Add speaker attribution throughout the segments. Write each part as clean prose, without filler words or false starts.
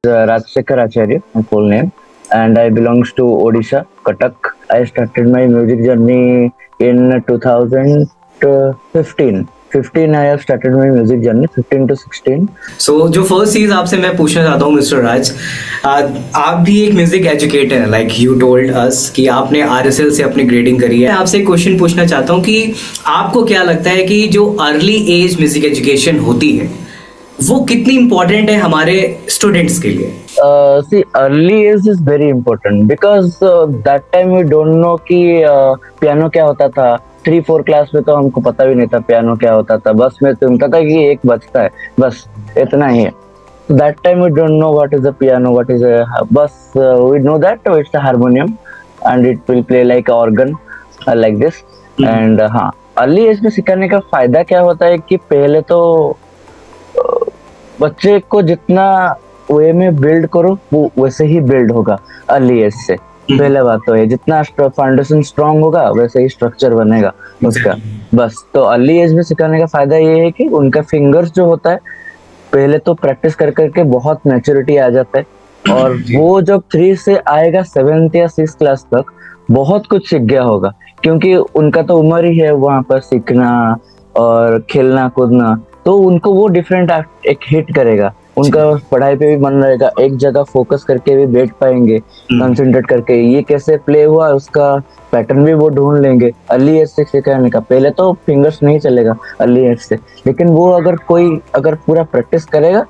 Speaker 1: Rajsekhar Acharya, my full name, and I belongs to Odisha, Cuttack. I started my music journey in 2015. 15 I have started my music journey, 15 to 16.
Speaker 2: सो जो first चीज आपसे मैं पूछना चाहता हूँ mister राज, आप भी एक म्यूजिक एजुकेटर हैं, लाइक यू टोल्ड अस कि आपने आरएसएल से अपनी ग्रेडिंग करी है। मैं आपसे एक क्वेश्चन पूछना चाहता हूँ कि आपको क्या लगता है कि जो अर्ली एज म्यूजिक एजुकेशन होती है वो कितनी इंपॉर्टेंट है हमारे स्टूडेंट्स के लिए?
Speaker 1: See, early age is very important because that time we don't know कि पियानो क्या होता था। 3-4 क्लास में तो हमको पता भी नहीं था पियानो क्या होता था, बस मैं सुनता था कि एक बजता है, बस इतना ही है। That time we don't know what is a piano, what is a bus. We know that it's a harmonium and it will play like organ like this. And हाँ, early age में सिखाने का फायदा क्या होता है कि पहले तो बच्चे को जितना वे में बिल्ड करो वो वैसे ही बिल्ड होगा अर्ली एज से। पहले बात तो है, जितना फाउंडेशन स्ट्रांग होगा वैसे ही स्ट्रक्चर बनेगा उसका। बस तो अर्ली एज में सिखाने का फायदा ये है कि उनका फिंगर्स जो होता है पहले तो प्रैक्टिस कर करके बहुत मैच्योरिटी आ जाता है, और वो जब 3 से आएगा 7th या 6th क्लास तक बहुत कुछ सीख गया होगा, क्योंकि उनका तो उम्र ही है वहां पर सीखना और खेलना कूदना, तो उनको वो डिफरेंट एक हिट करेगा। उनका पढ़ाई पे भी मन रहेगा, एक जगह फोकस करके भी बैठ पाएंगे, कंसंट्रेट करके ये कैसे प्ले हुआ उसका पैटर्न भी वो ढूंढ लेंगे अर्ली एज से सिखाने का। पहले तो फिंगर्स नहीं चलेगा अर्ली एज से, लेकिन वो अगर पूरा प्रैक्टिस करेगा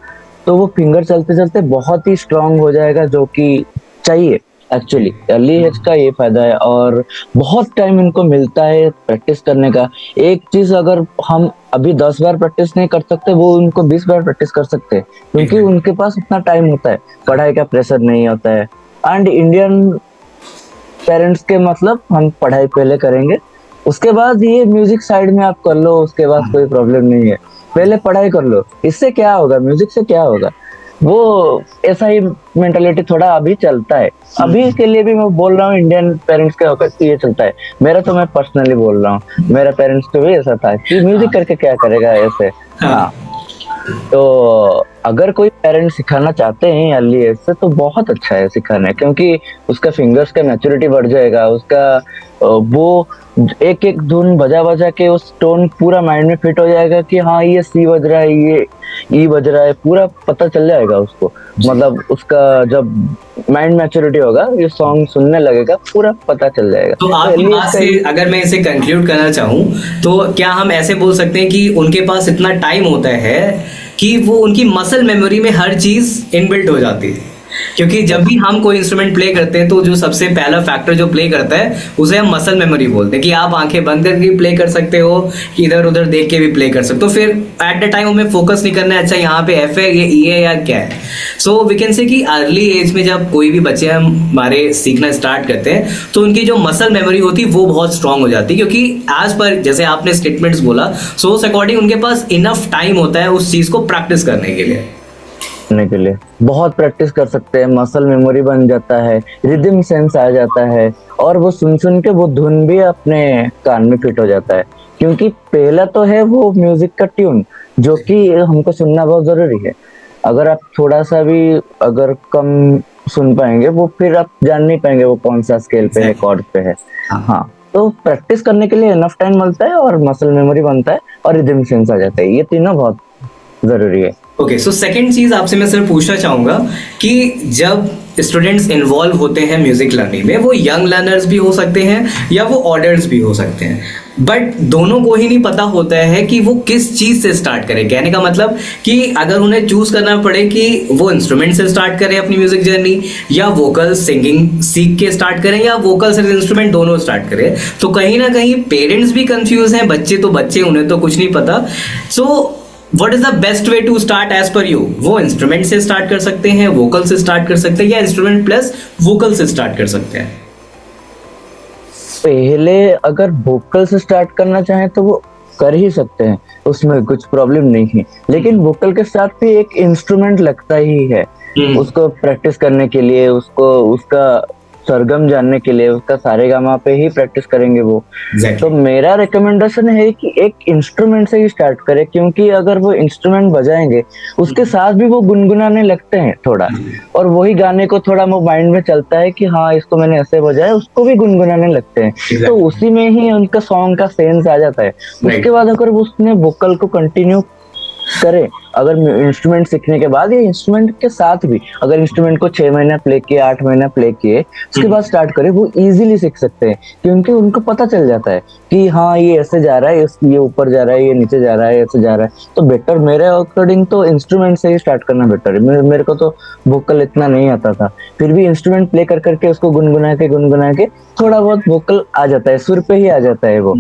Speaker 1: तो वो फिंगर चलते चलते बहुत ही स्ट्रांग हो जाएगा, जो कि चाहिए एक्चुअली। अर्ली एज का ये फायदा है, और बहुत टाइम इनको मिलता है प्रैक्टिस करने का। एक चीज अगर हम अभी 10 बार प्रैक्टिस नहीं कर सकते, वो उनको 20 बार प्रैक्टिस कर सकते हैं, क्योंकि उनके पास उतना टाइम होता है, पढ़ाई का प्रेशर नहीं होता है। एंड इंडियन पेरेंट्स के मतलब हम पढ़ाई पहले करेंगे, उसके बाद ये म्यूजिक साइड में आप कर लो, उसके बाद कोई प्रॉब्लम नहीं है। पहले पढ़ाई कर लो, इससे क्या होगा, म्यूजिक से क्या होगा, वो ऐसा ही मेंटालिटी थोड़ा अभी चलता है। अभी के लिए भी मैं बोल रहा हूँ इंडियन पेरेंट्स के वक्त ये चलता है। मेरा तो मैं पर्सनली बोल रहा हूँ, मेरा पेरेंट्स को भी ऐसा था कि म्यूजिक करके क्या करेगा ऐसे। हाँ, तो अगर कोई पेरेंट सिखाना चाहते हैं अर्ली एज से तो बहुत अच्छा है सिखाना, क्योंकि उसका फिंगर्स का मैच्योरिटी बढ़ जाएगा, उसका वो एक एक धुन बजा बजा के उस टोन पूरा माइंड में फिट हो जाएगा कि हाँ ये सी बज रहा है, ये ई बज रहा है, पूरा पता चल जाएगा उसको। मतलब उसका जब माइंड मैच्योरिटी होगा, ये सॉन्ग सुनने लगेगा, पूरा पता चल जाएगा।
Speaker 2: तो आपकी बात से अगर मैं इसे कंक्लूड करना चाहूँ तो क्या हम ऐसे बोल सकते हैं कि उनके पास इतना टाइम होता है कि वो उनकी मसल मेमोरी में हर चीज इनबिल्ट हो जाती है? क्योंकि जब भी हम कोई इंस्ट्रूमेंट प्ले करते हैं तो जो सबसे पहला फैक्टर जो प्ले करता है उसे हम मसल मेमोरी बोलते हैं, कि आप आंखें बंद करके भी प्ले कर सकते हो, कि इधर उधर देख के भी प्ले कर सकते हो। फिर एट द टाइम हमें फोकस नहीं करना है, अच्छा यहाँ पे एफ है, ये ई है या क्या है। सो वी कैन से कि अर्ली एज में जब कोई भी बच्चे हमारे सीखना स्टार्ट करते हैं तो उनकी जो मसल मेमोरी होती है वो बहुत स्ट्रांग हो जाती है, क्योंकि एज पर जैसे आपने स्टेटमेंट्स बोला, सो उस अकॉर्डिंग उनके पास इनफ टाइम होता है उस चीज को प्रैक्टिस करने के लिए।
Speaker 1: बहुत प्रैक्टिस कर सकते हैं, मसल मेमोरी बन जाता है, रिदम सेंस आ जाता है, और वो सुन सुन के वो धुन भी अपने कान में फिट हो जाता है। क्योंकि पहला तो है वो म्यूजिक का ट्यून, जो कि हमको सुनना बहुत जरूरी है। अगर आप थोड़ा सा भी अगर कम सुन पाएंगे, वो फिर आप जान नहीं पाएंगे वो कौन सा स्केल पे है, कॉर्ड पे है। हाँ, तो प्रैक्टिस करने के लिए इनफ टाइम मिलता है, और मसल मेमोरी बनता है, और रिदम सेंस आ जाता है। ये तीनों बहुत जरूरी है।
Speaker 2: ओके, सो सेकंड चीज आपसे मैं सर पूछना चाहूंगा कि जब स्टूडेंट्स इन्वॉल्व होते हैं म्यूजिक लर्निंग में, वो यंग लर्नर्स भी हो सकते हैं या वो ऑर्डर्स भी हो सकते हैं, बट दोनों को ही नहीं पता होता है कि वो किस चीज से स्टार्ट करें। कहने का मतलब कि अगर उन्हें चूज करना पड़े कि वो इंस्ट्रूमेंट से स्टार्ट करें अपनी म्यूजिक जर्नी, या वोकल सिंगिंग सीख के स्टार्ट करें, या वोकल से इंस्ट्रूमेंट दोनों स्टार्ट करें, तो कहीं ना कहीं पेरेंट्स भी कंफ्यूज हैं, बच्चे तो बच्चे, उन्हें तो कुछ नहीं पता। So what is the best way to start as per you? वो इंस्ट्रूमेंट से स्टार्ट कर सकते हैं, वोकल से स्टार्ट कर सकते हैं, या इंस्ट्रूमेंट प्लस वोकल से स्टार्ट कर सकते हैं?
Speaker 1: पहले अगर वोकल से स्टार्ट करना चाहें तो वो कर ही सकते हैं, उसमें कुछ प्रॉब्लम नहीं है। लेकिन वोकल के साथ भी एक इंस्ट्रूमेंट लगता ही है उसको प्रैक्टिस करने के लिए, उसको उसका सरगम जानने के लिए उसका सारेगामा पे ही प्रैक्टिस करेंगे वो। तो
Speaker 2: एग्जैक्टली।
Speaker 1: मेरा रिकमेंडेशन है कि एक इंस्ट्रूमेंट से ही स्टार्ट करें, क्योंकि अगर वो इंस्ट्रूमेंट बजाएंगे उसके साथ भी वो गुनगुनाने लगते हैं थोड़ा, और वही गाने को थोड़ा वो माइंड में चलता है कि हाँ इसको मैंने ऐसे बजाया, उसको भी गुनगुनाने लगते हैं। तो
Speaker 2: एग्जैक्टली।
Speaker 1: उसी में ही उनका सॉन्ग का सेंस आ जाता है।
Speaker 2: राइट।
Speaker 1: उसके बाद अगर वो उसने वोकल को कंटिन्यू करे, अगर इंस्ट्रूमेंट सीखने के बाद या इंस्ट्रूमेंट के साथ भी, अगर इंस्ट्रूमेंट को 6 महीना प्ले किए, 8 महीना प्ले किए, उसके बाद स्टार्ट करे, वो इजीली सीख सकते हैं, क्योंकि उनको पता चल जाता है कि हाँ ये ऐसे जा रहा है, ये ऊपर जा रहा है, ये नीचे जा रहा है, ऐसे जा रहा है। तो बेटर मेरे अकॉर्डिंग तो इंस्ट्रूमेंट से ही स्टार्ट करना बेटर है। मेरे को तो वोकल इतना नहीं आता था, फिर भी इंस्ट्रूमेंट प्ले कर करके उसको गुनगुना के थोड़ा बहुत वोकल आ जाता है, सुर पे ही आ जाता है वो,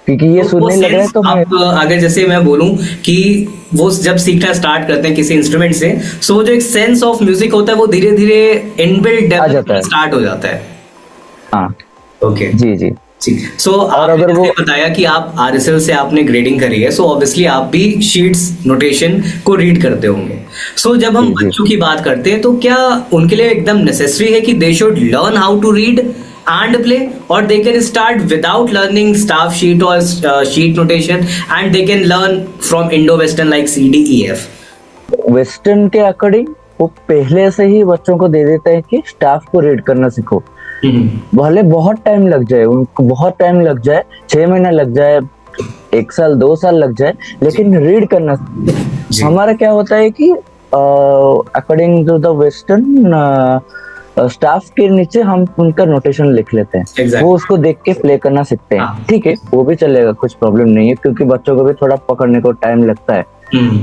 Speaker 1: क्योंकि ये
Speaker 2: तो
Speaker 1: सुर
Speaker 2: वो
Speaker 1: नहीं लग रहा है
Speaker 2: सेंस
Speaker 1: तो मैं।
Speaker 2: आप अगर जैसे मैं बोलूं कि वो जब सीखना स्टार्ट करते हैं किसी इंस्ट्रूमेंट से, सो वो जो एक सेंस ऑफ म्यूजिक होता है वो धीरे धीरे इनबिल्ट
Speaker 1: आ जाता
Speaker 2: डेवलप
Speaker 1: है।
Speaker 2: स्टार्ट हो जाता है।
Speaker 1: हाँ
Speaker 2: ओके।
Speaker 1: जी जी।
Speaker 2: जी। सो
Speaker 1: और
Speaker 2: आपने
Speaker 1: अगर वो
Speaker 2: जैसे बताया कि आप आरएसएल से आपने ग्रेडिंग करी है, सो ऑब्वियसली आप भी शीट्स नोटेशन को रीड करते होंगे। सो जब हम
Speaker 1: जी जी
Speaker 2: बच्चों की बात करते हैं तो क्या उनके लिए एकदम नेसेसरी है कि they should learn how to read and play, और they can start without learning staff sheet और sheet notation and they can learn from Indo western like C D E F?
Speaker 1: Western के according वो पहले से ही बच्चों को दे देते हैं कि स्टाफ को रीड करना सीखो, भले बहुत टाइम लग जाए, उनको बहुत टाइम लग जाए, 6 महीना लग जाए, 1 साल 2 साल लग जाए, लेकिन रीड करना।
Speaker 2: जी।
Speaker 1: हमारा क्या होता है कि according to the western, staff के नीचे हम उनका नोटेशन लिख लेते हैं,
Speaker 2: Exactly.
Speaker 1: वो उसको देख के प्ले करना सीखते हैं।
Speaker 2: हाँ।
Speaker 1: ठीक है, वो भी चलेगा, कुछ प्रॉब्लम नहीं है, क्योंकि बच्चों को भी थोड़ा पकड़ने को टाइम लगता है।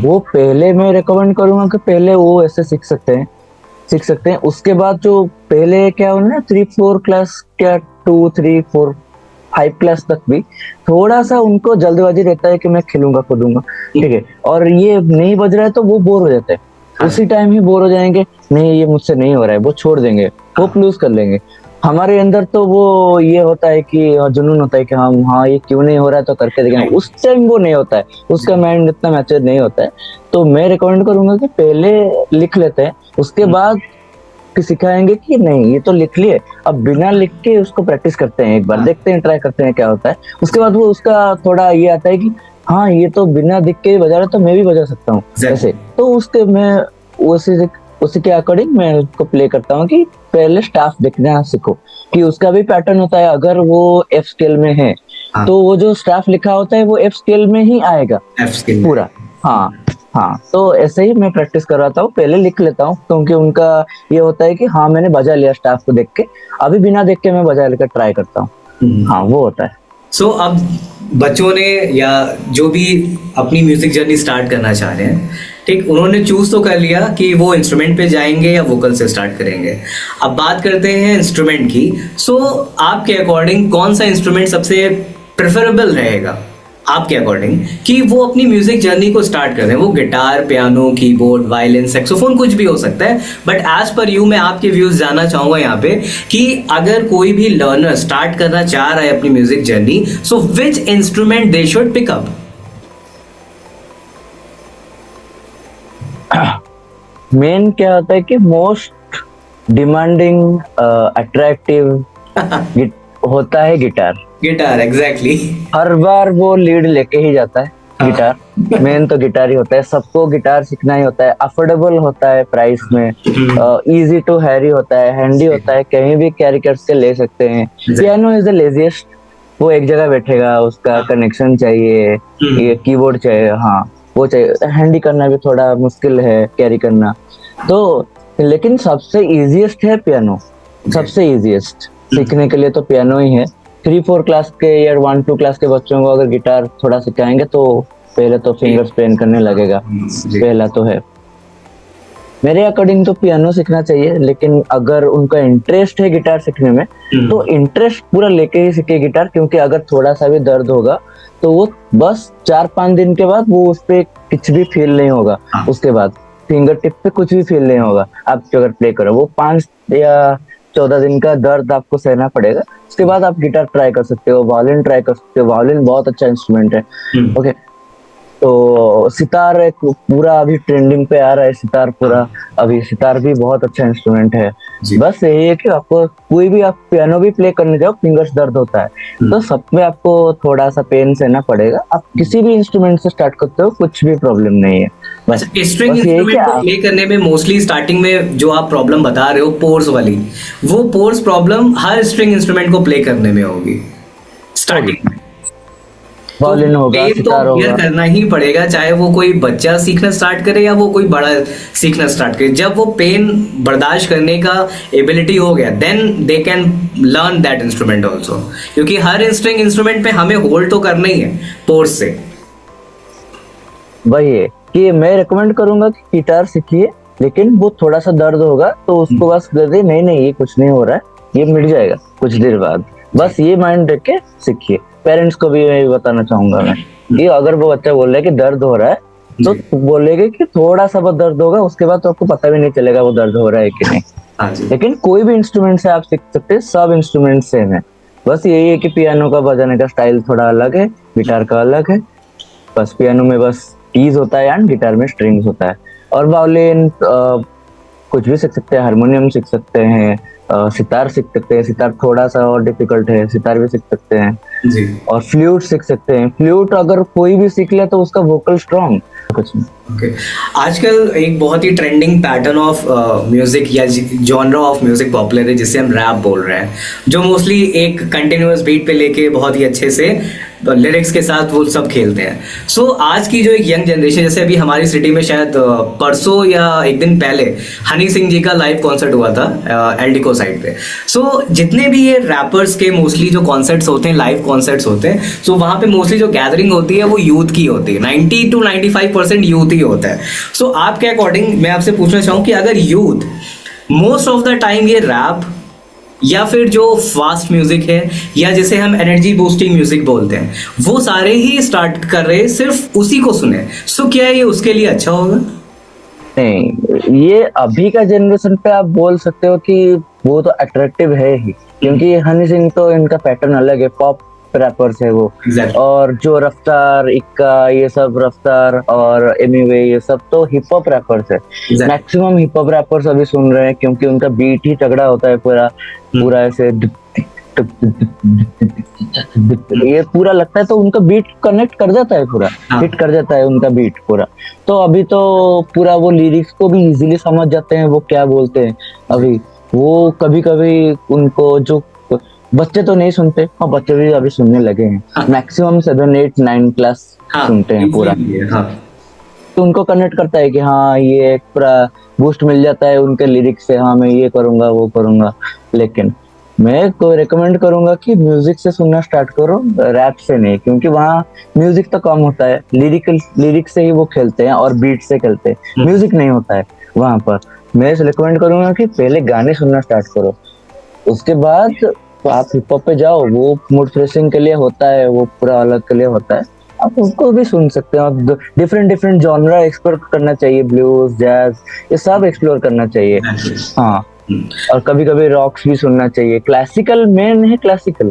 Speaker 1: वो पहले मैं रिकमेंड करूंगा कि पहले वो ऐसे सीख सकते हैं। उसके बाद जो पहले क्या हो ना, 3-4 क्लास, क्या 2-3-4-5 क्लास तक भी थोड़ा सा उनको जल्दबाजी रहता है कि मैं खेलूंगा कूदूंगा, ठीक है, और ये नहीं बज रहा है तो वो बोर हो जाते हैं, उसी टाइम ही बोर हो जाएंगे, नहीं ये मुझसे नहीं हो रहा है, वो छोड़ देंगे, वो लूज कर लेंगे। हमारे अंदर तो वो ये होता है कि जुनून होता है कि हम हाँ ये क्यों नहीं हो रहा है तो करके देखेंगे, उस टाइम वो नहीं होता है, उसका माइंड इतना मैच्योर नहीं होता है। तो मैं रिकमेंड करूंगा कि पहले लिख लेते हैं, उसके बाद सिखाएंगे कि नहीं ये तो लिख लिए, अब बिना लिख के उसको प्रैक्टिस करते हैं, एक बार देखते हैं, ट्राई करते हैं क्या होता है। उसके बाद वो उसका थोड़ा ये आता है कि हाँ ये तो बिना दिख के बजा रहा है तो मैं भी बजा सकता हूँ ऐसे। तो उसके मैं उसी के अकॉर्डिंग मैं उसको प्ले करता हूँ कि पहले स्टाफ देखना सीखो, कि उसका भी पैटर्न होता है। अगर वो एफ स्केल में है तो वो जो स्टाफ लिखा होता है वो एफ स्केल में ही आएगा पूरा। हाँ हाँ, तो ऐसे ही मैं प्रैक्टिस करवाता हूँ, पहले लिख लेता हूँ, क्योंकि उनका ये होता है कि हाँ मैंने बजा लिया स्टाफ को देख के, अभी बिना देख के मैं बजा लेकर ट्राई करता हूँ। हाँ वो होता है।
Speaker 2: सो अब बच्चों ने या जो भी अपनी म्यूजिक जर्नी स्टार्ट करना चाह रहे हैं, ठीक, उन्होंने चूज तो कर लिया कि वो इंस्ट्रूमेंट पे जाएंगे या वोकल से स्टार्ट करेंगे। अब बात करते हैं इंस्ट्रूमेंट की। सो आपके अकॉर्डिंग कौन सा इंस्ट्रूमेंट सबसे प्रेफरेबल रहेगा आपके अकॉर्डिंग कि वो अपनी म्यूजिक जर्नी को स्टार्ट कर रहे हैं? वो guitar, piano, keyboard, violin, saxophone, कुछ भी हो सकता है, बट एज पर यू मैं आपके व्यूज जानना चाहूंगा यहाँ पे कि अगर कोई भी लर्नर स्टार्ट करना चाह रहा है अपनी music journey, so which instrument they should pick up?
Speaker 1: Main क्या होता है कि मोस्ट डिमांडिंग अट्रैक्टिव होता है गिटार।
Speaker 2: Guitar, exactly.
Speaker 1: हर बार वो लीड लेके ही जाता है गिटार। मेन तो गिटार ही होता है, सबको गिटार सीखना ही होता है। अफोर्डेबल होता है प्राइस में, इजी टू हैरी होता है, हैंडी होता है, कहीं भी कैरी करके ले सकते हैं। पियानो इज द लेजीएस्ट, वो एक जगह बैठेगा, उसका कनेक्शन चाहिए, ये कीबोर्ड चाहिए, हाँ वो चाहिए, हैंडी करना भी थोड़ा मुश्किल है कैरी करना। तो लेकिन सबसे इजीएस्ट है पियानो, सबसे इजीएस्ट सीखने के लिए तो पियानो ही है। 3-4 क्लास के या 1-2 क्लास के बच्चों को अगर गिटार थोड़ा सिखाएंगे तो पहले तो फिंगर्स पेन करने लगेगा, पहला तो है। मेरे अकॉर्डिंग तो पियानो सीखना चाहिए, लेकिन अगर उनका इंटरेस्ट है गिटार सीखने में तो इंटरेस्ट पूरा लेके ही सीखे गिटार, क्योंकि अगर थोड़ा सा भी दर्द होगा तो वो बस 4-5 दिन के बाद वो उस पर कुछ भी फील नहीं होगा, उसके बाद फिंगर टिप पे कुछ भी फील नहीं होगा। आप अगर प्ले करो, वो 5 या 14 दिन का दर्द आपको सहना पड़ेगा, उसके बाद आप गिटार ट्राई कर सकते हो, वायलिन ट्राई कर सकते हो। वायलिन बहुत अच्छा इंस्ट्रूमेंट है। ओके, तो सितार एक पूरा अभी ट्रेंडिंग पे आ रहा है, सितार पूरा। अभी सितार भी बहुत अच्छा इंस्ट्रूमेंट है।
Speaker 2: जी।
Speaker 1: बस यही है कि आपको कोई भी, आप पियानो भी प्ले करने जाओ, फिंगर्स दर्द होता है, तो सब में आपको थोड़ा सा पेन सहना पड़ेगा। आप किसी भी इंस्ट्रूमेंट से स्टार्ट करते हो, कुछ भी प्रॉब्लम नहीं है। बस
Speaker 2: अच्छा, स्ट्रिंग
Speaker 1: बस यही कि
Speaker 2: इंस्ट्रूमेंट को
Speaker 1: आप,
Speaker 2: प्ले करने में मोस्टली स्टार्टिंग में जो आप प्रॉब्लम बता रहे हो पोर्स वाली, वो पोर्स प्रॉब्लम हर स्ट्रिंग इंस्ट्रूमेंट को प्ले करने में होगी स्टार्टिंग में। तो
Speaker 1: वायलिन होगा,
Speaker 2: पेन तो
Speaker 1: सितार
Speaker 2: बियर
Speaker 1: होगा।
Speaker 2: करना ही पड़ेगा, चाहे वो कोई बच्चा सीखना स्टार्ट करे या वो कोई बड़ा सीखना स्टार्ट करे। जब वो पेन बर्दाश्त करने का एबिलिटी हो गया, then they can learn that instrument also, क्योंकि हर स्ट्रिंग इंस्ट्रूमेंट पे हमें होल्ड तो करना ही है पोर्स से।
Speaker 1: वही है कि मैं रिकमेंड करूंगा कि गिटार सीखिए, लेकिन वो थोड़ा सा दर्द होगा तो उसको बस कर दे, नहीं नहीं ये कुछ नहीं हो रहा है, ये मिट जाएगा कुछ देर बाद। बस ये माइंड रख के सीखिए। पेरेंट्स को भी मैं बताना चाहूंगा मैं, कि अगर वो बच्चा बोल रहा है कि दर्द हो रहा है, तो
Speaker 2: जी।
Speaker 1: बोलेगे कि थोड़ा सा बहुत दर्द होगा, उसके बाद तो आपको पता भी नहीं चलेगा वो दर्द हो रहा है कि नहीं।
Speaker 2: हाँ जी।
Speaker 1: लेकिन कोई भी इंस्ट्रूमेंट से आप सीख सकते हैं, सब इंस्ट्रूमेंट सेम है। बस यही है कि पियानो का बजाने का स्टाइल थोड़ा अलग है, गिटार का अलग है। बस पियानो में बस कीज होता है एंड गिटार में स्ट्रिंग्स होता है। और वायलिन कुछ भी सीख सकते हैं, हारमोनियम सीख सकते हैं, सितार सीख सकते हैं। सितार थोड़ा सा और डिफिकल्ट है, सितार भी सीख सकते हैं।
Speaker 2: जी।
Speaker 1: और फ्लूट सीख सकते हैं। फ्लूट अगर कोई भी सीख ले तो उसका वोकल स्ट्रॉन्ग कुछ नहीं।
Speaker 2: ओके। आजकल एक बहुत ही ट्रेंडिंग पैटर्न ऑफ म्यूजिक या जॉनरा ऑफ म्यूजिक पॉपुलर है, जिसे हम रैप बोल रहे हैं, जो मोस्टली एक कंटिन्यूअस बीट पे लेके बहुत ही अच्छे से लिरिक्स के साथ वो सब खेलते हैं। सो आज की जो एक यंग जनरेशन, जैसे अभी हमारी सिटी में शायद परसों या एक दिन पहले हनी सिंह जी का लाइव कॉन्सर्ट हुआ था एल्डिको साइड पे। सो जितने भी ये रैपर्स के मोस्टली जो कॉन्सर्ट्स होते हैं, लाइव कॉन्सर्ट्स होते हैं, सो वहाँ पे मोस्टली जो गैदरिंग होती है वो यूथ की होती है। 90 to 95% यूथ ही होता है। सो आपके अकॉर्डिंग मैं आपसे पूछना चाहूँ कि अगर youth most of the time ये रैप या फिर जो फास्ट म्यूजिक है या जिसे हम एनर्जी बूस्टिंग म्यूजिक बोलते हैं, वो सारे ही स्टार्ट कर रहे हैं सिर्फ उसी को सुने, सो क्या ये उसके लिए अच्छा होगा?
Speaker 1: नहीं, ये अभी का जनरेशन पे आप बोल सकते हो कि वो तो अट्रैक्टिव है ही, क्योंकि हनी सिंह तो इनका पैटर्न अलग है, पॉप रैपर्स है वो।
Speaker 2: Exactly.
Speaker 1: और जो रफ्तार, इक्का, ये सब रफ्तार और एमिवे, ये सब तो हिप हॉप रैपर्स है।
Speaker 2: Exactly.
Speaker 1: Maximum hip hop rappers अभी सुन रहे हैं, क्योंकि उनका बीट ही तगड़ा होता है पूरा। पूरा ऐसे ये पूरा लगता है, तो उनका बीट कनेक्ट कर जाता है, पूरा हिट कर जाता है उनका बीट पूरा। तो अभी तो पूरा वो लिरिक्स को भी इजीली समझ जाते हैं वो क्या बोलते हैं। अभी वो कभी कभी उनको जो बच्चे तो नहीं सुनते, हाँ बच्चे भी अभी सुनने लगे हैं। मैक्सिमम 7, 8, 9 क्लास सुनते हैं पूरा। तो उनको कनेक्ट करता है कि हाँ ये एक पूरा बूस्ट मिल जाता है उनके लिरिक्स से, हाँ मैं ये करूंगा वो करूंगा। लेकिन मैं को रिकमेंड करूंगा कि म्यूजिक से सुनना स्टार्ट करो, रैप से नहीं, क्योंकि वहाँ म्यूजिक तो कम होता है, लिरिक से ही वो खेलते हैं और बीट से खेलते हैं, म्यूजिक नहीं होता है वहां पर। मैं रिकमेंड करूंगा कि पहले गाने सुनना स्टार्ट करो, उसके बाद आप हिप हॉप पे जाओ। वो मूड फ्रेशिंग के लिए होता है, वो पूरा अलग के लिए होता है, आप उसको भी सुन सकते हैं। डिफरेंट जॉनरा एक्सप्लोर करना चाहिए, ब्लूज, जैज, ये सब एक्सप्लोर करना चाहिए। हाँ, और कभी कभी रॉक्स भी सुनना चाहिए। क्लासिकल मेन है, क्लासिकल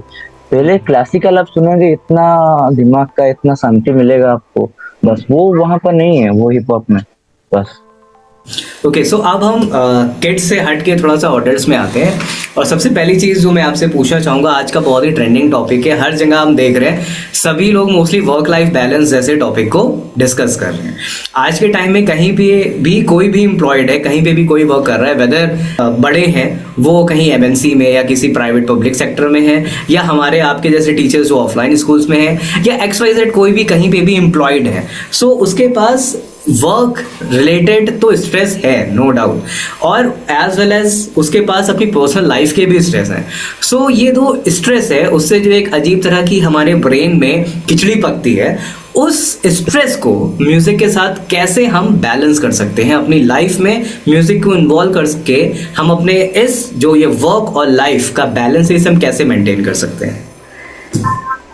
Speaker 1: पहले क्लासिकल आप सुनेंगे, इतना दिमाग का इतना शांति मिलेगा आपको, बस वो वहां पर नहीं है, वो हिप हॉप में बस।
Speaker 2: ओके, सो अब हम किड्स से हट के थोड़ा सा ऑर्डर्स में आते हैं। और सबसे पहली चीज़ जो मैं आपसे पूछना चाहूँगा, आज का बहुत ही ट्रेंडिंग टॉपिक है, हर जगह हम देख रहे हैं सभी लोग मोस्टली वर्क लाइफ बैलेंस जैसे टॉपिक को डिस्कस कर रहे हैं। आज के टाइम में कहीं भी कोई भी एम्प्लॉयड है, कहीं पे भी कोई वर्क कर रहा है, वेदर बड़े हैं वो कहीं एमएनसी में या किसी प्राइवेट पब्लिक सेक्टर में है, या हमारे आपके जैसे टीचर्स जो ऑफलाइन स्कूल्स में है, या XYZ कोई भी कहीं पे भी एम्प्लॉयड है, सो उसके पास वर्क रिलेटेड तो स्ट्रेस है, नो डाउट, और एज वेल एज उसके पास अपनी पर्सनल लाइफ के भी स्ट्रेस हैं। सो ये दो स्ट्रेस है, उससे जो एक अजीब तरह की हमारे ब्रेन में खिचड़ी पकती है, उस स्ट्रेस को म्यूजिक के साथ कैसे हम बैलेंस कर सकते हैं अपनी लाइफ में, म्यूजिक को इन्वॉल्व करके हम अपने इस जो ये वर्क और लाइफ का बैलेंस है इसे हम कैसे मेंटेन कर सकते हैं?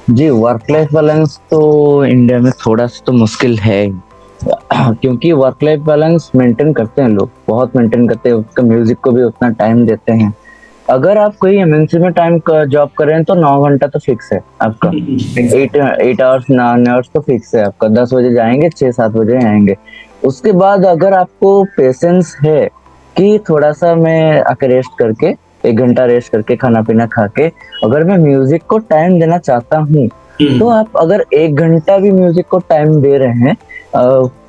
Speaker 1: जी, वर्क लाइफ बैलेंस तो इंडिया में थोड़ा सा तो मुश्किल है, क्योंकि वर्क लाइफ बैलेंस मेंटेन करते हैं लोग, बहुत मेंटेन करते हैं, उसका म्यूजिक को भी उतना टाइम देते हैं, अगर आप कोई एमएनसी में टाइम जॉब कर रहे हैं तो 9 घंटा तो फिक्स है आपका। एट 8 आवर्स 9 आवर्स तो फिक्स है आपका। 10 बजे जाएंगे, 6-7 बजे आएंगे। उसके बाद अगर आपको पेशेंस है कि थोड़ा सा मैं आके रेस्ट करके, 1 घंटा रेस्ट करके, खाना पीना खा के, अगर मैं म्यूजिक को टाइम देना चाहता हूँ, तो आप अगर 1 घंटा भी म्यूजिक को टाइम दे रहे हैं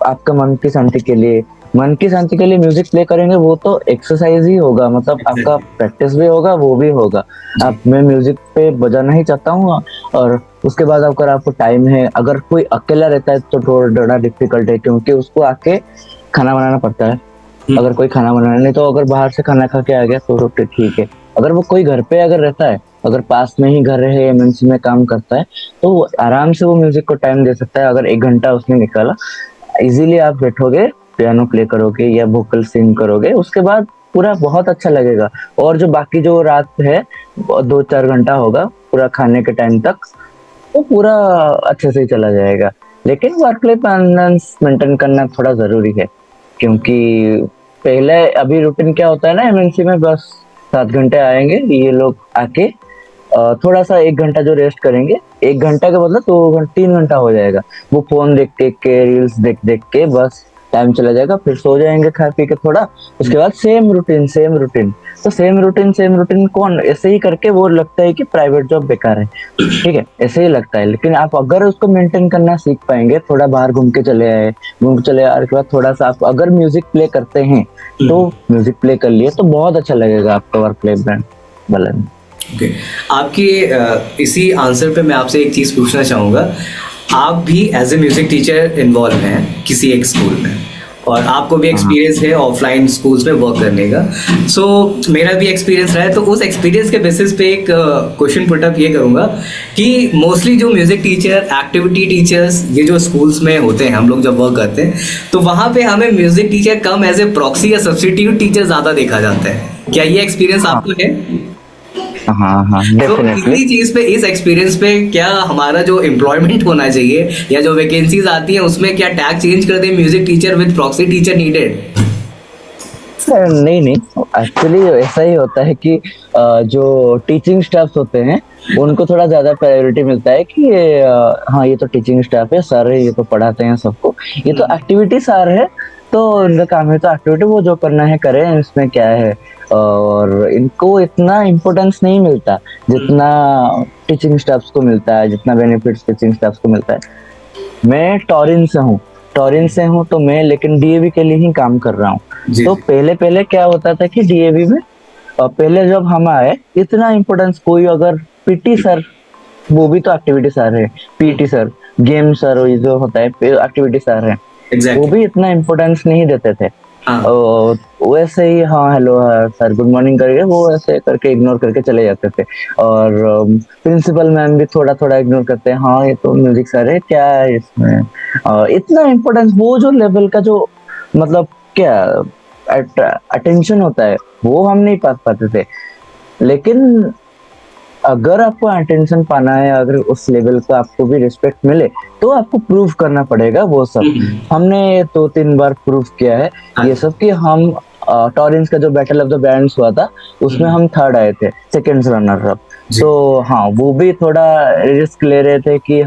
Speaker 1: आपका मन की शांति के लिए, मन की शांति के लिए म्यूजिक प्ले करेंगे, वो तो एक्सरसाइज ही होगा, मतलब आपका
Speaker 2: एग्जैक्टली।
Speaker 1: प्रैक्टिस भी होगा, वो भी होगा।
Speaker 2: जी।
Speaker 1: आप मैं म्यूजिक पे बजाना ही चाहता हूँ, और उसके बाद अगर आपको टाइम है, अगर कोई अकेला रहता है तो थोड़ा डिफिकल्ट है, क्योंकि उसको आके खाना बनाना पड़ता है। अगर कोई खाना बनाना नहीं, तो अगर बाहर से खाना खा के आ गया तो ठीक है। अगर वो कोई घर पे अगर रहता है, अगर पास में ही घर है, एमएनसी में काम करता है, तो वो आराम से वो म्यूजिक को टाइम दे सकता है। अगर 1 घंटा उसने निकाला, इजीली आप बैठोगे, पियानो प्ले करोगे या वोकल सिंग करोगे, उसके बाद पूरा बहुत अच्छा लगेगा। और जो बाकी जो रात है, 2-4 घंटा होगा पूरा खाने के टाइम तक, वो पूरा अच्छे से ही चला जाएगा। लेकिन वर्क लाइफ बैलेंस मेंटेन करना थोड़ा जरूरी है, क्योंकि पहले अभी रूटीन क्या होता है ना एमएनसी में, बस 7 घंटे आएंगे ये लोग आके, थोड़ा सा 1 घंटा जो रेस्ट करेंगे, 1 घंटा के बदला 2 घंटा 3 घंटा हो जाएगा। वो फोन देख के, रील्स देख के बस टाइम चला जाएगा, फिर सो जाएंगे खा पी के थोड़ा। उसके बाद सेम रूटीन। तो सेम रूटीन कौन ऐसे ही करके, वो लगता है कि प्राइवेट जॉब बेकार है, ठीक है, ऐसे ही लगता है। लेकिन आप अगर उसको मेंटेन करना सीख पाएंगे, थोड़ा बाहर घूम के चले आए के बाद थोड़ा सा आप अगर म्यूजिक प्ले करते हैं, तो म्यूजिक प्ले कर लिए तो बहुत अच्छा लगेगा आपका वर्क लाइफ बैलेंस।
Speaker 2: ओके। आपकी इसी आंसर पे मैं आपसे एक चीज़ पूछना चाहूँगा। आप भी as a music teacher involve हैं किसी एक स्कूल में, और आपको भी
Speaker 1: हाँ
Speaker 2: एक्सपीरियंस है ऑफलाइन स्कूल्स में वर्क करने का। सो मेरा भी एक्सपीरियंस रहा है, तो उस एक्सपीरियंस के बेसिस पे एक क्वेश्चन पुटअप ये करूँगा कि मोस्टली जो म्यूज़िक टीचर, एक्टिविटी टीचर्स, ये जो स्कूल्स में होते हैं, हम लोग जब वर्क करते हैं, तो वहाँ पे हमें म्यूज़िक टीचर कम एज ए प्रॉक्सी या सब्स्टिट्यूट टीचर ज़्यादा देखा जाता है। क्या ये एक्सपीरियंस
Speaker 1: हाँ
Speaker 2: आपको है?
Speaker 1: हाँ हाँ,
Speaker 2: तो
Speaker 1: डेफिनेटली।
Speaker 2: इसी चीज पे, इस एक्सपीरियंस पे, क्या हमारा जो एम्प्लॉयमेंट होना चाहिए या जो वैकेंसीज आती है उसमें क्या टैग चेंज कर दे, music teacher with proxy teacher needed?
Speaker 1: नहीं नहीं, एक्चुअली ऐसा ही होता है कि जो टीचिंग स्टाफ होते हैं, उनको थोड़ा ज्यादा प्रायोरिटी मिलता है कि ये हाँ ये तो टीचिंग स्टाफ है, सर है, ये तो पढ़ाते हैं सबको, ये तो एक्टिविटी सर है, तो उनका काम है तो एक्टिविटी वो जो करना है करें, इसमें क्या है। और इनको इतना इम्पोर्टेंस नहीं मिलता जितना टीचिंग स्टाफ्स को मिलता है, जितना बेनिफिट्स टीचिंग स्टाफ्स को मिलता है। मैं टॉरिन से हूँ तो मैं लेकिन डीएवी के लिए ही काम कर रहा हूँ।
Speaker 2: जी
Speaker 1: तो
Speaker 2: जी।
Speaker 1: पहले पहले क्या होता था कि डीएवी में पहले जब हम आए, इतना इम्पोर्टेंस कोई अगर पीटी सर, वो भी तो एक्टिविटी सर है, पीटी सर, गेम सर, ये जो होता है एक्टिविटी सर है, वो
Speaker 2: एग्जैक्टली।
Speaker 1: भी इतना इम्पोर्टेंस नहीं देते थे।
Speaker 2: हाँ।
Speaker 1: और वैसे ही हाँ हेलो सर गुड मॉर्निंग करके वो ऐसे करके इग्नोर करके चले जाते थे। और प्रिंसिपल मैम भी थोड़ा थोड़ा इग्नोर करते हैं, हाँ ये तो म्यूजिक सर है, क्या है इसमें इतना इम्पोर्टेंस, वो जो लेवल का जो मतलब क्या अटेंशन होता है, वो हम नहीं पा पाते थे। लेकिन अगर आपको अटेंशन पाना है, अगर उस लेवल का आपको भी रिस्पेक्ट मिले, तो आपको प्रूव करना पड़ेगा वो सब। हमने 2-3 बार प्रूव किया है ये सब कि हम टॉरेंस का जो बैटल ऑफ द बैंड्स हुआ था, उसमें हम थर्ड आए थे, सेकंड रनर अप।
Speaker 2: जी।
Speaker 1: तो हाँ वो भी थोड़ा रिस्क ले रहे थे कि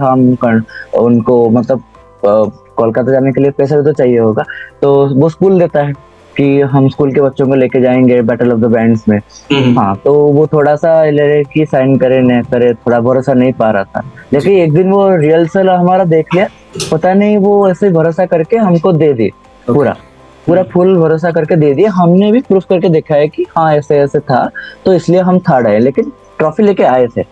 Speaker 1: उनको मतलब कोलकाता जाने के लिए पैसा भी तो चाहिए होगा, तो वो स्कूल देता है कि हम स्कूल के बच्चों को लेके जाएंगे बैटल ऑफ द बैंड्स में। हाँ तो वो थोड़ा सा ले रहे कि साइन करे न करे, थोड़ा भरोसा नहीं पा रहा था। लेकिन एक दिन वो रिहर्सल हमारा देख लिया, पता नहीं वो ऐसे भरोसा करके हमको दे दी, पूरा पूरा फुल भरोसा करके दे दिया। हमने भी प्रूफ करके देखा है कि हाँ ऐसे ऐसे था, तो इसलिए हम थर्ड आए, लेकिन ट्रॉफी लेके आए थे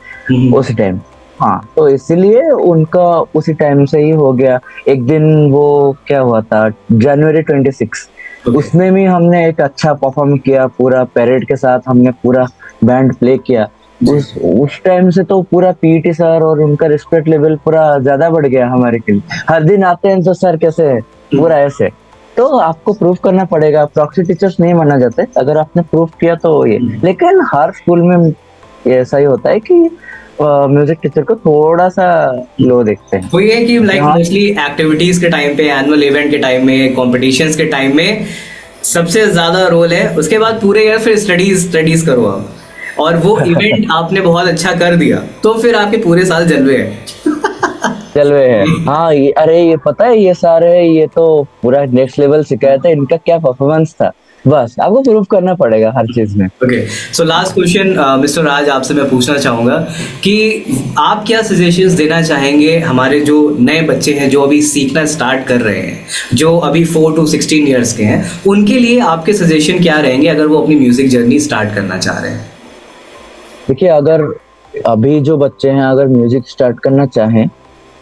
Speaker 1: उस टाइम। हाँ तो इसीलिए उनका उसी टाइम से ही हो गया। एक दिन वो क्या हुआ था, जनवरी 26, उसमें भी हमने एक अच्छा परफॉर्म किया, पूरा पैरेड के साथ हमने पूरा बैंड प्ले किया। उस टाइम से तो पूरा पीटी सर और उनका रिस्पेक्ट लेवल पूरा ज्यादा बढ़ गया हमारे के लिए। हर दिन आते हैं तो सर कैसे है, पूरा ऐसे। तो आपको प्रूफ करना पड़ेगा, प्रॉक्सी टीचर्स नहीं माना जाते, अगर आपने प्रूफ किया तो ये। लेकिन हर स्कूल में ऐसा ही होता है कि म्यूजिक टीचर को थोड़ा सा लो देखते हैं।
Speaker 2: वो ये है कि लाइक
Speaker 1: हाँ
Speaker 2: मोस्टली एक्टिविटीज के टाइम पे, एनुअल इवेंट के टाइम में, कॉम्पिटिशन्स के टाइम में सबसे ज्यादा रोल है। उसके बाद पूरे ईयर फिर स्टडीज स्टडीज करो आप। और वो इवेंट आपने बहुत अच्छा कर दिया, तो फिर आपके पूरे साल जलवे हैं।
Speaker 1: चल रहे हैं। हाँ ये, अरे ये पता है, ये सारे ये तो पूरा नेक्स्ट लेवल शिकायत है, इनका क्या परफॉर्मेंस था। बस आपको प्रूव करना पड़ेगा हर चीज में।
Speaker 2: Okay, so last question mister Raj आपसे मैं पूछना चाहूँगा कि आप क्या सजेशंस देना चाहेंगे हमारे जो नए बच्चे हैं जो अभी सीखना स्टार्ट कर रहे हैं, जो अभी 4 to 16 ईयर्स के हैं, उनके लिए आपके सजेशन क्या रहेंगे अगर वो अपनी म्यूजिक जर्नी स्टार्ट करना चाह रहे हैं?
Speaker 1: देखिए, अगर अभी जो बच्चे हैं अगर म्यूजिक स्टार्ट करना चाहें,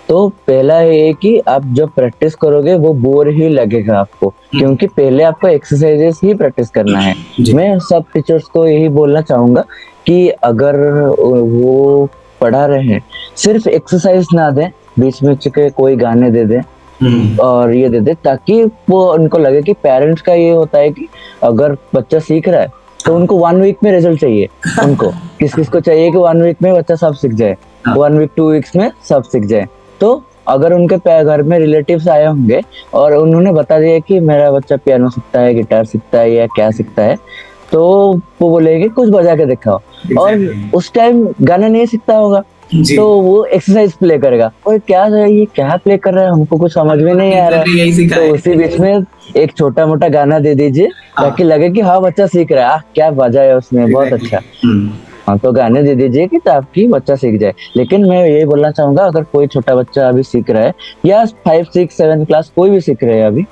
Speaker 1: तो पहला ये कि आप जब प्रैक्टिस करोगे वो बोर ही लगेगा आपको, क्योंकि पहले आपको एक्सरसाइजेस ही प्रैक्टिस करना है।
Speaker 2: जी।
Speaker 1: मैं सब टीचर्स को यही बोलना चाहूंगा कि अगर वो पढ़ा रहे हैं, सिर्फ एक्सरसाइज ना दें, बीच में के कोई गाने दे दें और ये दे दे, ताकि वो उनको लगे कि पेरेंट्स का ये होता है कि अगर बच्चा सीख रहा है तो उनको 1 वीक में रिजल्ट चाहिए। उनको किस को चाहिए कि 1 वीक में बच्चा सब सीख जाए, 1 वीक 2 वीक्स में सब सीख जाए। तो अगर उनके घर में रिलेटिव्स आए होंगे और उन्होंने बता दिया कि मेरा बच्चा पियानो सीखता है, गिटार सीखता है या क्या सीखता है, तो वो बोलेंगे कुछ बजा के दिखाओ। और उस टाइम गाना नहीं सीखता होगा तो वो एक्सरसाइज प्ले करेगा, और क्या है ये क्या प्ले कर रहा है, हमको कुछ समझ में नहीं आ रहा है। तो उसी बीच में एक छोटा मोटा गाना दे दीजिए ताकि लगे कि हाँ बच्चा सीख रहा है, क्या बजाया उसने, बहुत अच्छा। हाँ, तो गाने दे दीजिए कि ताकि बच्चा सीख जाए। लेकिन मैं यही बोलना चाहूंगा, अगर कोई छोटा बच्चा अभी सीख रहा है या 5, 6, 7 क्लास कोई भी सीख रहे हैं अभी,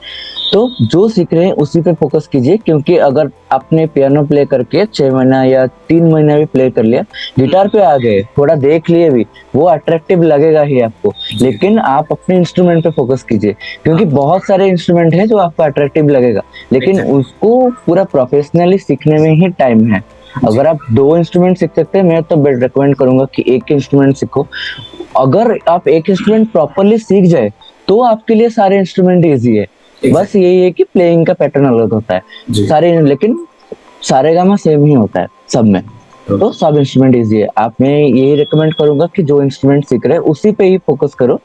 Speaker 1: तो जो सीख रहे हैं उसी पे फोकस कीजिए। क्योंकि अगर आपने पियानो प्ले करके 6 महीना या 3 महीना भी प्ले कर लिया, गिटार पे आ गए, थोड़ा देख लिए भी, वो अट्रैक्टिव लगेगा ही आपको। लेकिन आप अपने इंस्ट्रूमेंट पे फोकस कीजिए, क्योंकि बहुत सारे इंस्ट्रूमेंट है जो आपको अट्रैक्टिव लगेगा, लेकिन उसको पूरा प्रोफेशनली सीखने में ही टाइम है। अगर आप 2 इंस्ट्रूमेंट सीख सकते हैं, मैं तो बेस्ट रिकमेंड करूंगा कि एक इंस्ट्रूमेंट सीखो। अगर आप एक इंस्ट्रूमेंट प्रॉपरली सीख जाए तो आपके लिए सारे इंस्ट्रूमेंट इजी है। बस यही है कि प्लेइंग का पैटर्न अलग होता है सारे, लेकिन सारेगामा सेम ही होता है सब में। तो सब इंस्ट्रूमेंट इजी है। आप मैं यही रिकमेंड करूंगा कि जो इंस्ट्रूमेंट सीख रहे हैं उसी पे ही फोकस करो।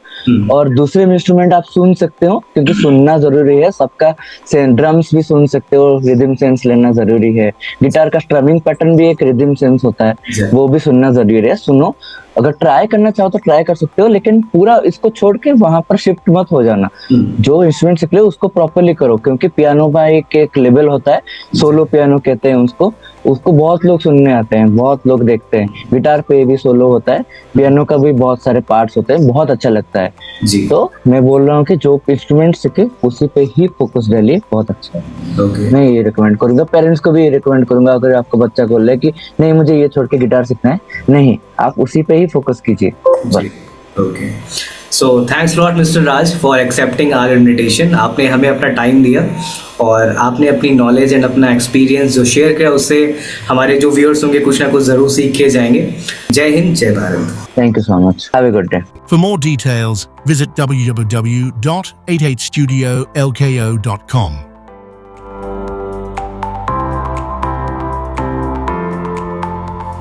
Speaker 1: और दूसरे इंस्ट्रूमेंट आप सुन सकते हो, क्योंकि सुनना जरूरी है सबका। ड्रम्स भी सुन सकते हो, रिदम सेंस लेना जरूरी है। गिटार का स्ट्रमिंग पैटर्न भी एक रिदम सेंस होता है, वो भी सुनना जरूरी है। सुनो, अगर ट्राई करना चाहो तो ट्राई कर सकते हो, लेकिन पूरा इसको छोड़ के वहां पर शिफ्ट मत हो जाना। जो इंस्ट्रूमेंट सीख रहे हो उसको प्रॉपरली करो, क्योंकि पियानो का एक लेवल होता है, सोलो पियानो कहते हैं उसको बहुत लोग सुनने आते हैं, बहुत लोग देखते हैं। गिटार पे भी सोलो होता है, पियानो का भी बहुत सारे पार्ट्स होते हैं, बहुत अच्छा लगता है जी। तो मैं बोल रहा हूँ कि जो इंस्ट्रूमेंट सीखे उसी पे ही फोकस डालिए, बहुत अच्छा है। मैं ये रिकमेंड करूंगा, पेरेंट्स को भी ये रिकमेंड करूंगा। अगर आपको बच्चा बोल रहा है कि नहीं मुझे ये छोड़ के गिटार सीखना है, नहीं, आप उसी पे ही फोकस कीजिए बस।
Speaker 2: Okay, so thanks lot mister Raj for accepting our invitation. आपने हमें अपना टाइम दिया और आपने अपनी नॉलेज एंड अपना एक्सपीरियंस जो शेयर किया, उससे हमारे जो व्यूअर्स होंगे कुछ ना कुछ जरूर सीख के जाएंगे। जय हिंद, जय Bharat.
Speaker 1: Thank you so much. Have a good day.
Speaker 3: For more details, visit www.88studiolko.com.